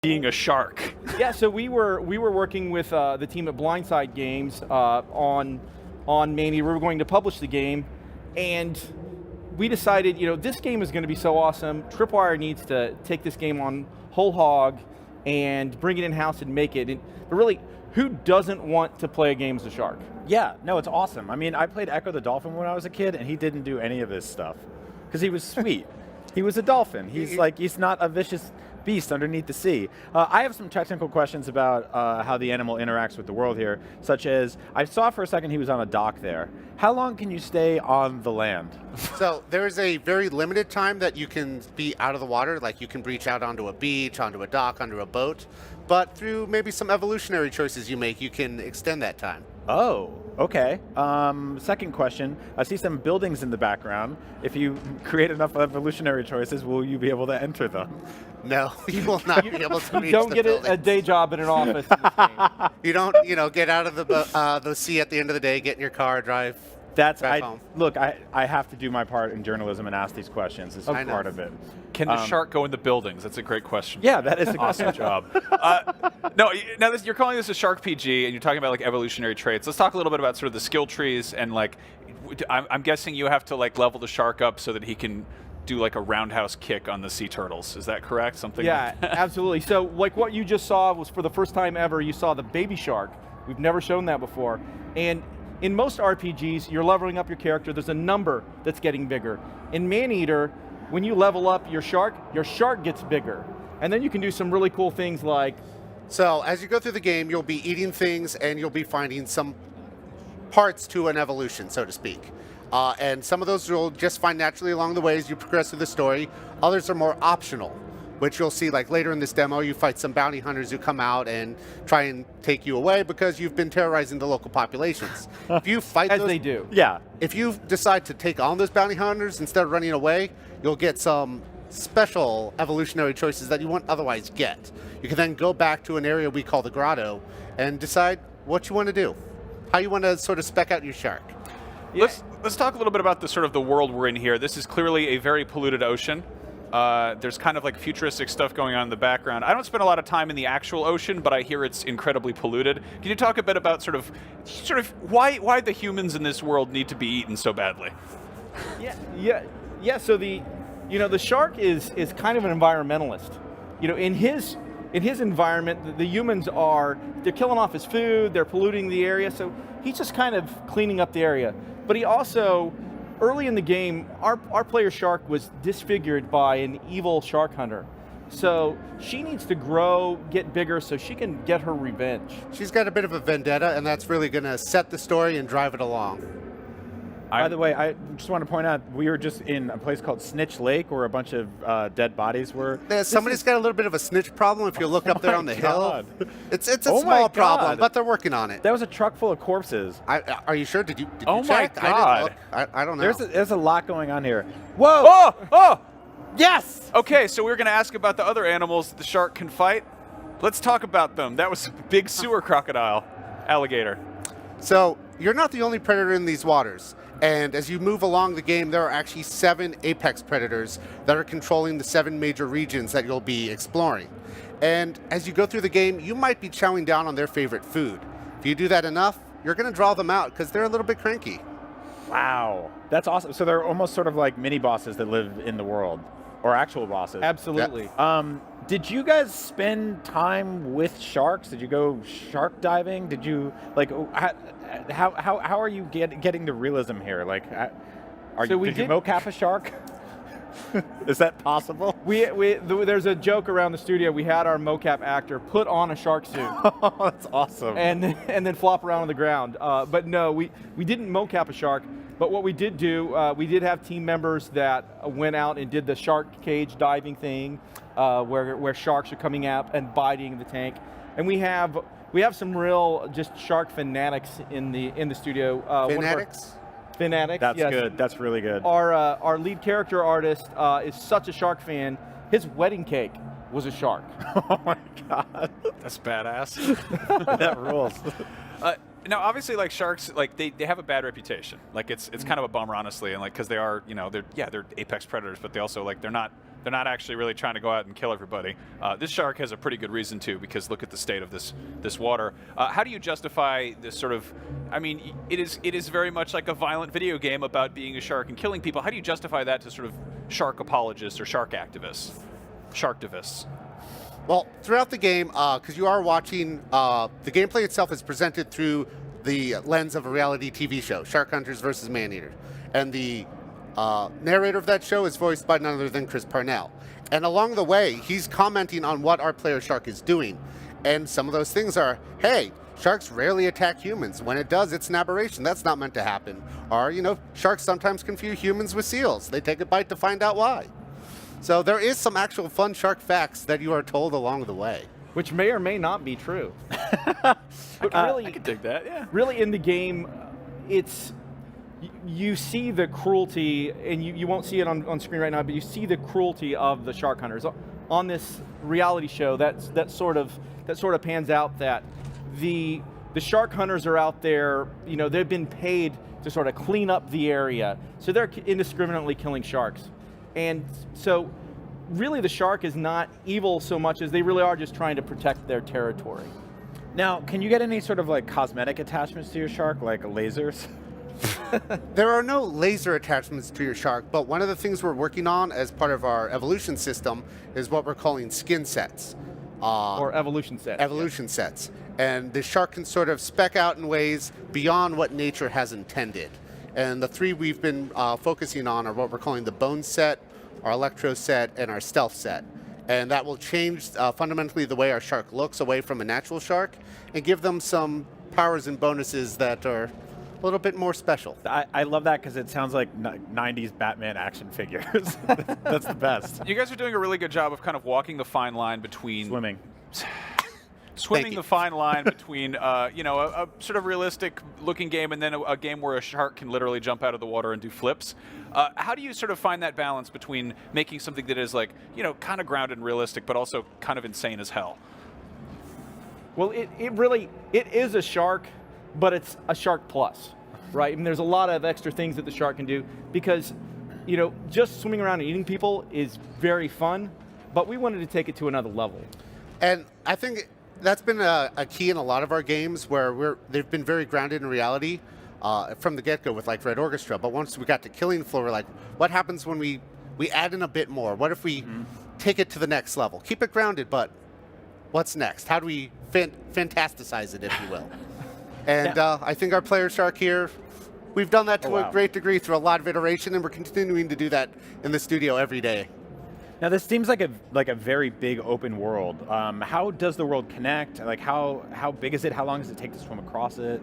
being a shark? Yeah, so we were working with the team at Blindside Games on MANEATER. We were going to publish the game, and we decided, this game is going to be so awesome. Tripwire needs to take this game on whole hog and bring it in-house and make it. But really, who doesn't want to play a game as a shark? Yeah, no, it's awesome. I mean, I played Echo the Dolphin when I was a kid, and he didn't do any of this stuff because he was sweet. He was a dolphin. He's not a vicious beast underneath the sea. I have some technical questions about how the animal interacts with the world here, such as, I saw for a second he was on a dock there. How long can you stay on the land? So there is a very limited time that you can be out of the water, like you can breach out onto a beach, onto a dock, onto a boat, but through maybe some evolutionary choices you make, you can extend that time. Oh, okay. Second question, I see some buildings in the background. If you create enough evolutionary choices, will you be able to enter them? No, you will not be able to reach Don't the get buildings. a day job in an office in this game. You don't, get out of the sea at the end of the day, get in your car, drive back home. Look, I have to do my part in journalism and ask these questions. This is part of it. Can the shark go in the buildings? That's a great question. Yeah, that is a Awesome job. No, now you're calling this a shark PG, and you're talking about like evolutionary traits. Let's talk a little bit about sort of the skill trees, and like, I'm guessing you have to like level the shark up so that he can do like a roundhouse kick on the sea turtles. Is that correct? Something? Yeah, like that? absolutely. So like what you just saw was for the first time ever, you saw the baby shark. We've never shown that before. And in most RPGs, you're leveling up your character. There's a number that's getting bigger. In MANEATER, when you level up your shark gets bigger. And then you can do some really cool things like... So as you go through the game, you'll be eating things and you'll be finding some parts to an evolution, so to speak. And some of those you'll just find naturally along the way as you progress through the story. Others are more optional, which you'll see like later in this demo, you fight some bounty hunters who come out and try and take you away because you've been terrorizing the local populations. If you fight As those, they do. Yeah. If you decide to take on those bounty hunters instead of running away, you'll get some special evolutionary choices that you wouldn't otherwise get. You can then go back to an area we call the grotto and decide what you want to do, how you want to sort of spec out your shark. Yeah. Let's talk a little bit about the sort of the world we're in here. This is clearly a very polluted ocean. There's kind of like futuristic stuff going on in the background. I don't spend a lot of time in the actual ocean, but I hear it's incredibly polluted. Can you talk a bit about sort of why the humans in this world need to be eaten so badly? Yeah. So the shark is kind of an environmentalist. In his environment, the humans they're killing off his food, they're polluting the area. So he's just kind of cleaning up the area. But he also, early in the game, our player shark was disfigured by an evil shark hunter. So she needs to grow, get bigger, so she can get her revenge. She's got a bit of a vendetta, and that's really going to set the story and drive it along. By the way, I just want to point out, we were just in a place called Snitch Lake where a bunch of dead bodies were. Somebody's got a little bit of a snitch problem if you look up there on the hill. It's a Oh my small problem, God. but they're working on it. That was a truck full of corpses. Are you sure? Did you Oh my check? God. I didn't look. I don't know. There's a lot going on here. Whoa! Oh! Yes! Okay, so we were going to ask about the other animals that the shark can fight. Let's talk about them. That was a big sewer crocodile, alligator. So you're not the only predator in these waters. And as you move along the game, there are actually 7 apex predators that are controlling the 7 major regions that you'll be exploring. And as you go through the game, you might be chowing down on their favorite food. If you do that enough, you're going to draw them out because they're a little bit cranky. Wow. That's awesome. So they're almost sort of like mini bosses that live in the world, or actual bosses. Absolutely. Did you guys spend time with sharks? Did you go shark diving? Did you, like, how are you getting the realism here? Like, did you mocap a shark? Is that possible? There's a joke around the studio. We had our mocap actor put on a shark suit. Oh, that's awesome. And then flop around on the ground. But no, we didn't mocap a shark. But what we did do, we did have team members that went out and did the shark cage diving thing, where sharks are coming out and biting the tank. And we have some real just shark fanatics in the studio. Fanatics? Fanatics. That's yes. good. That's really good. Our lead character artist is such a shark fan. His wedding cake was a shark. Oh my God. That's badass. That rules. Now, obviously, like sharks, like they have a bad reputation. Like it's kind of a bummer, honestly, and like because they are, they're apex predators, but they also they're not They're not actually really trying to go out and kill everybody. This shark has a pretty good reason to, because look at the state of this water. How do you justify this sort of? I mean, it is very much like a violent video game about being a shark and killing people. How do you justify that to sort of shark apologists or shark activists, sharktivists? Well, throughout the game, because you are watching, the gameplay itself is presented through the lens of a reality TV show, Shark Hunters versus Maneater, and the narrator of that show is voiced by none other than Chris Parnell. And along the way, he's commenting on what our player shark is doing. And some of those things are, hey, sharks rarely attack humans. When it does, it's an aberration. That's not meant to happen. Or, sharks sometimes confuse humans with seals. They take a bite to find out why. So there is some actual fun shark facts that you are told along the way. Which may or may not be true. But really, I could dig that, yeah. Really in the game, you see the cruelty, and you won't see it on screen right now, but you see the cruelty of the shark hunters. On this reality show, that sort of pans out that the shark hunters are out there, they've been paid to sort of clean up the area. So they're indiscriminately killing sharks. And so really the shark is not evil so much as they really are just trying to protect their territory. Now, can you get any sort of like cosmetic attachments to your shark, like lasers? There are no laser attachments to your shark, but one of the things we're working on as part of our evolution system is what we're calling skin sets. Or evolution sets. Evolution sets. And the shark can sort of spec out in ways beyond what nature has intended. And the three we've been focusing on are what we're calling the bone set, our electro set, and our stealth set. And that will change fundamentally the way our shark looks away from a natural shark and give them some powers and bonuses that are a little bit more special. I love that because it sounds like 90s Batman action figures. That's the best. You guys are doing a really good job of kind of walking the fine line between swimming the fine line between a sort of realistic looking game and then a game where a shark can literally jump out of the water and do flips. How do you sort of find that balance between making something that is like, kind of grounded and realistic, but also kind of insane as hell? Well, it is a shark, but it's a shark plus, right? And there's a lot of extra things that the shark can do because, just swimming around and eating people is very fun, but we wanted to take it to another level. And I think that's been a key in a lot of our games where they've been very grounded in reality from the get-go with like Red Orchestra. But once we got to Killing Floor, we're like, what happens when we add in a bit more? What if we take it to the next level? Keep it grounded, but what's next? How do we fantasticize it, if you will? And I think our player shark here, we've done that to a great degree through a lot of iteration, and we're continuing to do that in the studio every day. Now this seems like a very big open world. How does the world connect? Like how big is it? How long does it take to swim across it?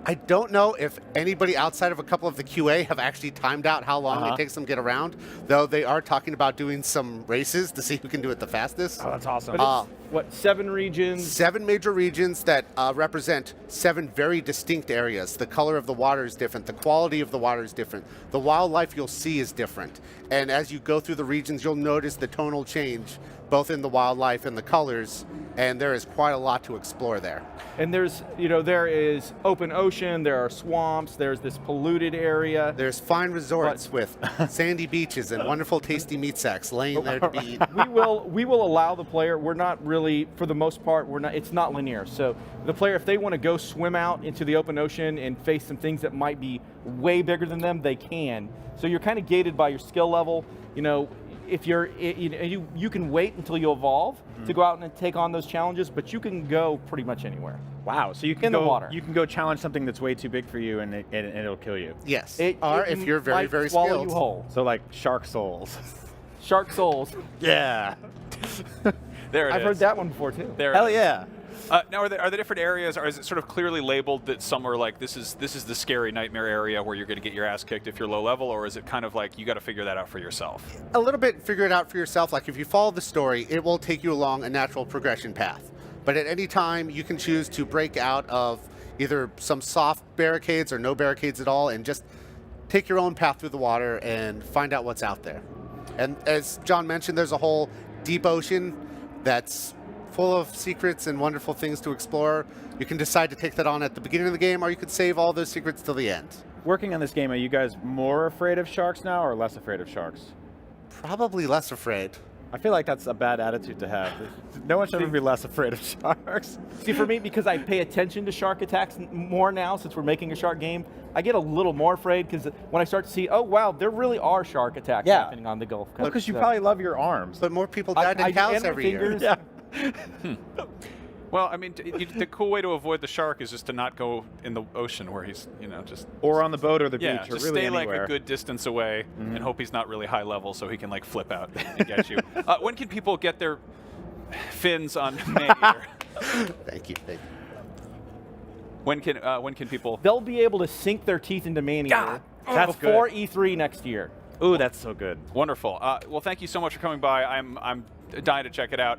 I don't know if anybody outside of a couple of the QA have actually timed out how long it takes them to get around, though they are talking about doing some races to see who can do it the fastest. Oh, that's awesome. What, 7 regions? 7 major regions that represent 7 very distinct areas. The color of the water is different. The quality of the water is different. The wildlife you'll see is different. And as you go through the regions, you'll notice the tonal change, both in the wildlife and the colors, and there is quite a lot to explore there. And there's, there is open ocean, there are swamps, there's this polluted area. There's fine resorts with sandy beaches and wonderful tasty meat sacks laying there to be eaten. We will allow the player, we're not really, for the most part, it's not linear. So the player, if they want to go swim out into the open ocean and face some things that might be way bigger than them, they can. So you're kind of gated by your skill level. If you can wait until you evolve to go out and take on those challenges, but you can go pretty much anywhere. Wow! So you can in the water. You can go challenge something that's way too big for you, and it'll kill you. Yes. Or if you're very, very swallow skilled. You whole. So like shark souls. Shark souls. Yeah. There it is. I've heard that one before too. Hell yeah. Now, are there different areas, or is it sort of clearly labeled that some are like, this is the scary nightmare area where you're going to get your ass kicked if you're low level, or is it kind of like you got to figure that out for yourself? A little bit figure it out for yourself. Like if you follow the story, it will take you along a natural progression path. But at any time, you can choose to break out of either some soft barricades or no barricades at all and just take your own path through the water and find out what's out there. And as John mentioned, there's a whole deep ocean that's full of secrets and wonderful things to explore. You can decide to take that on at the beginning of the game, or you could save all those secrets till the end. Working on this game, are you guys more afraid of sharks now or less afraid of sharks? Probably less afraid. I feel like that's a bad attitude to have. No one should ever be less afraid of sharks. See, for me, because I pay attention to shark attacks more now, since we're making a shark game, I get a little more afraid because when I start to see, oh wow, there really are shark attacks happening on the Gulf Coast. Because you probably love your arms. But more people died in cows and my every year. fingers. Yeah. Well, I mean, the cool way to avoid the shark is just to not go in the ocean where he's, just Or on the boat or the yeah, beach or just really stay anywhere. like a good distance away and hope he's not really high level so he can like flip out and get you. When can people get their fins on MANEATER? Thank you. When can people? They'll be able to sink their teeth into MANEATER That's before E3 next year. Ooh, that's so good. Wonderful. Well, thank you so much for coming by. I'm dying to check it out.